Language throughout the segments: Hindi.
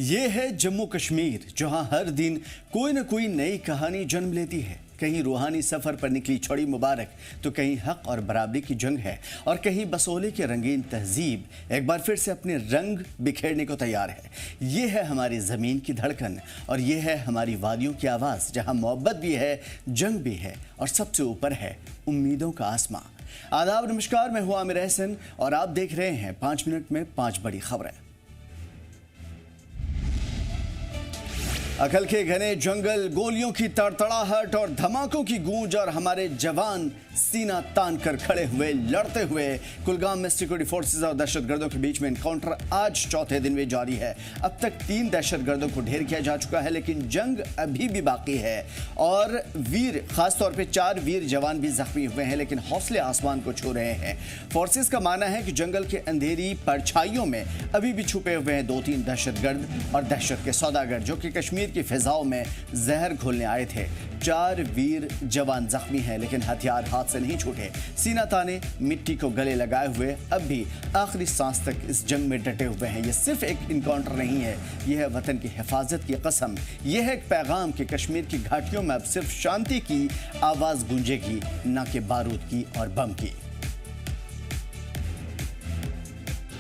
ये है जम्मू कश्मीर, जहां हर दिन कोई न कोई नई कहानी जन्म लेती है। कहीं रूहानी सफर पर निकली छड़ी मुबारक, तो कहीं हक और बराबरी की जंग है, और कहीं बसोली की रंगीन तहजीब एक बार फिर से अपने रंग बिखेरने को तैयार है। ये है हमारी ज़मीन की धड़कन, और ये है हमारी वादियों की आवाज़, जहां मोहब्बत भी है, जंग भी है, और सबसे ऊपर है उम्मीदों का आसमां। आदाब, नमस्कार, मैं हूं आमिर एहसन और आप देख रहे हैं 5 मिनट में 5 बड़ी खबरें। अकल के घने जंगल, गोलियों की तड़तड़ाहट और धमाकों की गूंज, और हमारे जवान सीना तान कर खड़े हुए, लड़ते हुए। कुलगाम में सिक्योरिटी फोर्सेस और दहशतगर्दों के बीच में एनकाउंटर आज चौथे दिन में जारी है। अब तक 3 दहशतगर्दों को ढेर किया जा चुका है, लेकिन जंग अभी भी बाकी है, और खासतौर पे 4 वीर जवान भी जख्मी हुए हैं, लेकिन हौसले आसमान को छू रहे हैं। फोर्सेस का मानना है कि जंगल के अंधेरी परछाइयों में अभी भी छुपे हुए हैं 2-3 दहशतगर्द और दहशत के सौदागर, जो कि कश्मीर की फिजाओं में जहर घोलने आए थे। 4 वीर जवान जख्मी हैं, लेकिन हथियार हाथ से नहीं छूटे। सीना ताने, मिट्टी को गले लगाए हुए अब भी आखिरी सांस तक इस जंग में डटे हुए हैं। ये सिर्फ एक इनकाउंटर नहीं है, यह है वतन की हिफाजत की कसम। यह है एक पैगाम कि कश्मीर की घाटियों में अब सिर्फ शांति की आवाज गूंजेगी, न कि बारूद की और बम की।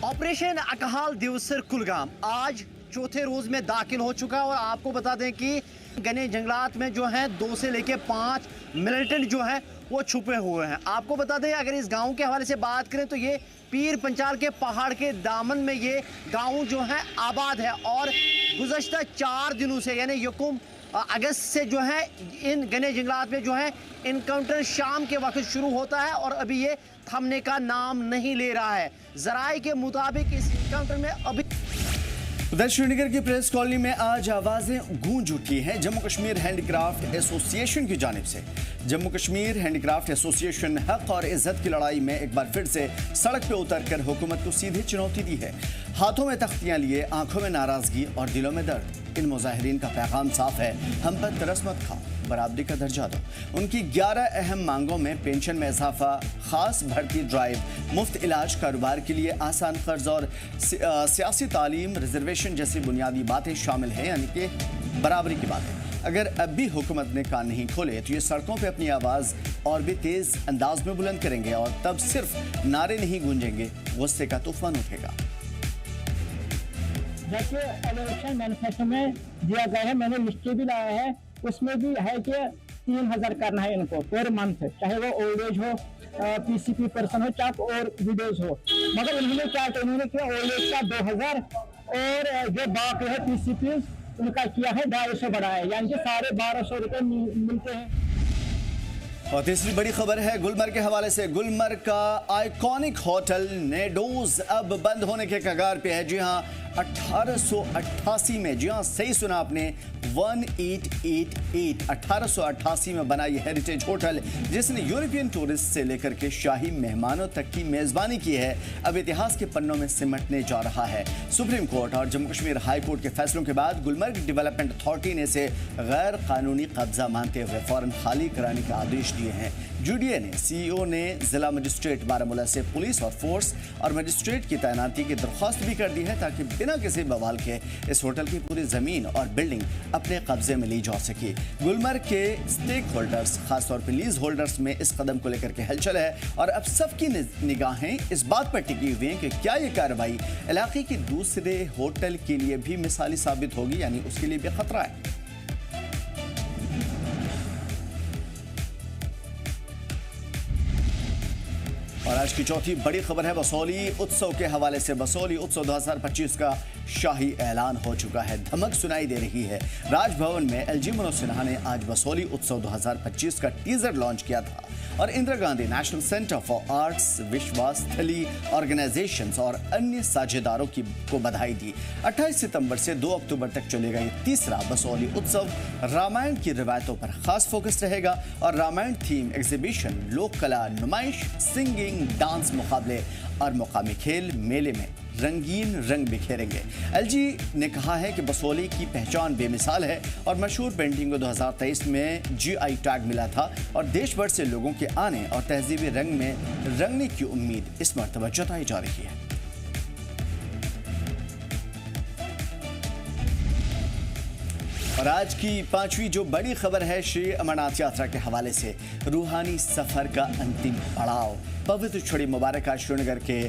ऑपरेशन अकहाल दिवसर कुलगाम आज चौथे रोज में दाखिल हो चुका है, और आपको बता दें कि घने जंगलात में जो है 2 से लेकर 5 मिलिटेंट जो है वो छुपे हुए हैं। आपको बता दें, अगर इस गांव के हवाले से बात करें तो ये पीर पंचाल के पहाड़ के दामन में ये गांव जो है आबाद है, और गुज़श्ता 4 दिनों से यानी यकुम अगस्त से जो है इन घने जंगलात में जो है इनकाउंटर शाम के वक्त शुरू होता है, और अभी ये थमने का नाम नहीं ले रहा है। ज़राए के मुताबिक इस इनकाउंटर में अभी उधर श्रीनगर की प्रेस कॉलोनी में आज आवाजें गूंज उठी हैं जम्मू कश्मीर हैंडीक्राफ्ट एसोसिएशन की जानिब से। जम्मू कश्मीर हैंडीक्राफ्ट एसोसिएशन हक और इज्जत की लड़ाई में एक बार फिर से सड़क पर उतरकर हुकूमत को सीधे चुनौती दी है। हाथों में तख्तियां लिए, आंखों में नाराजगी और दिलों में दर्द। इन मुजाहिरीन का पैगाम साफ है, हम पर तरस मत खाओ, बराबरी का दर्जा दो। उनकी 11 अहम मांगों में पेंशन में इजाफा, खास भर्ती ड्राइव, मुफ्त इलाज, कारोबार के लिए आसान कर्ज और सियासी तालीम, रिजर्वेशन जैसी बुनियादी बातें शामिल हैं, यानी कि बराबरी की बातें। अगर अब भी हुकूमत ने कान नहीं खोले तो ये सड़कों पे अपनी आवाज़ और भी तेज़ अंदाज में बुलंद करेंगे, और तब सिर्फ नारे नहीं गूंजेंगे, गुस्से का तूफान उठेगा। जैसे इलेक्शन मैनिफेस्टो में दिया गया है, मैंने लिस्ट भी लाया है, उसमें भी है कि 3000 करना है इनको पर मंथ, चाहे वो ओल्ड एज हो, पीसीपी पर्सन हो, चाहे और विडोज हो। मगर इन्होंने क्या किया, इन्होंने किया ओल्ड एज का 2000, और जो बाकी है पीसीपी उनका किया है 250 बढ़ाया है, यानी कि 1250 रुपये मिलते हैं। और तीसरी बड़ी खबर है गुलमर्ग के हवाले से। गुलमर्ग का आइकॉनिक होटल नेडोज अब बंद होने के कगार पे है। जी हाँ, 1888 में, जी हाँ सही सुना आपने, 1888 में बना यह हेरिटेज होटल, जिसने यूरोपियन टूरिस्ट से लेकर के शाही मेहमानों तक की मेजबानी की है, अब इतिहास के पन्नों में सिमटने जा रहा है। सुप्रीम कोर्ट और जम्मू कश्मीर हाई कोर्ट के फैसलों के बाद गुलमर्ग डेवलपमेंट अथॉरिटी ने इसे गैर कानूनी कब्जा मानते हुए फौरन खाली कराने का आदेश दिए हैं। यूडीए ने सीईओ ने जिला मजिस्ट्रेट बारामूला से पुलिस और फोर्स और मजिस्ट्रेट की तैनाती की दरख्वास्त भी कर दी है, ताकि बिना किसी बवाल के इस होटल की पूरी जमीन और बिल्डिंग अपने कब्जे में ली जा सके। गुलमर्ग के स्टेक होल्डर्स, खासतौर पर लीज होल्डर्स में इस कदम को लेकर के हलचल है, और अब सबकी निगाहें इस बात पर टिकी हुई हैं कि क्या ये कार्रवाई इलाके के दूसरे होटल के लिए भी मिसाली साबित होगी, यानी उसके लिए भी खतरा है। और आज की चौथी बड़ी खबर है बसोली उत्सव के हवाले से। बसोली उत्सव 2025 का शाही ऐलान हो चुका है, धमक सुनाई दे रही है। राजभवन में एलजी मनोज सिन्हा ने आज बसोली उत्सव 2025 का टीजर लॉन्च किया था, और Indira Gandhi national centre for arts, Vishwasthali organisations और अन्य साझेदारों को बधाई दी। 28 सितंबर से 2 अक्टूबर तक चलेगा ये तीसरा बसोली उत्सव। रामायण की रिवायतों पर खास फोकस रहेगा, और रामायण थीम एग्जीबिशन, लोक कला नुमाइश, सिंगिंग, डांस मुकाबले और मुकामी खेल मेले में रंगीन रंग बिखेरेंगे। एलजी ने कहा है कि बसोली की पहचान बेमिसाल है, और मशहूर पेंटिंग को 2023 में जीआई टैग मिला था, और देश भर से लोगों के आने और तहजीबी रंग में रंगने की उम्मीद इस मर्तबा जताई जा रही है। और आज की पांचवी जो बड़ी खबर है श्री अमरनाथ यात्रा के हवाले से। रूहानी सफर का अंतिम पड़ाव पवित्र छड़ी मुबारक आज श्रीनगर के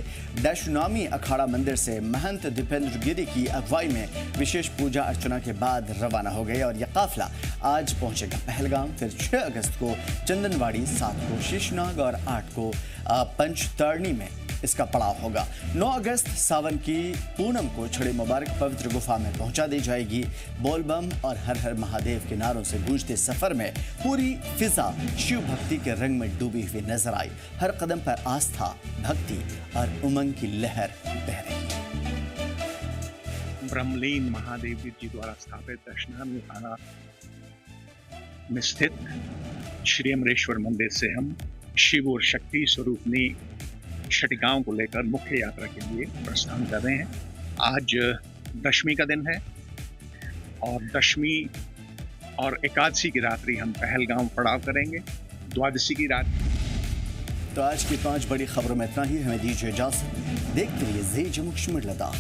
दशनामी अखाड़ा मंदिर से महंत दीपेंद्र गिरी की अगुवाई में विशेष पूजा अर्चना के बाद रवाना हो गए और यह काफिला आज पहुंचेगा पहलगाम, फिर 6 अगस्त को चंदनवाड़ी, 7 को शीशनाग और 8 को पंचतरणी में इसका पड़ाव होगा। 9 अगस्त सावन की पूनम को छड़ी मुबारक पवित्र गुफा में पहुंचा दी जाएगी। बोलबम और हर हर महादेव के नारों से गूंजते सफर में पूरी फिजा शिव भक्ति के रंग में डूबी हुई नजर आई। हर कदम पर आस्था, भक्ति और उमंग की लहर बह रही है। ब्रह्मलीन महादेव जी द्वारा स्थापित दशनामी अखाड़ा में स्थित श्री अमरेश्वर मंदिर से हम शिव और शक्ति स्वरूपनी छठिकाओं को लेकर मुख्य यात्रा के लिए प्रस्थान कर रहे हैं। आज दशमी का दिन है और दशमी और एकादशी की रात्रि हम पहलगाम पड़ाव करेंगे। द्वादशी की रात। तो आज की 5 बड़ी खबरों में इतना ही। हमें दीजिए इजाजत। देखते रहिए जी जम्मू कश्मीर लद्दाख।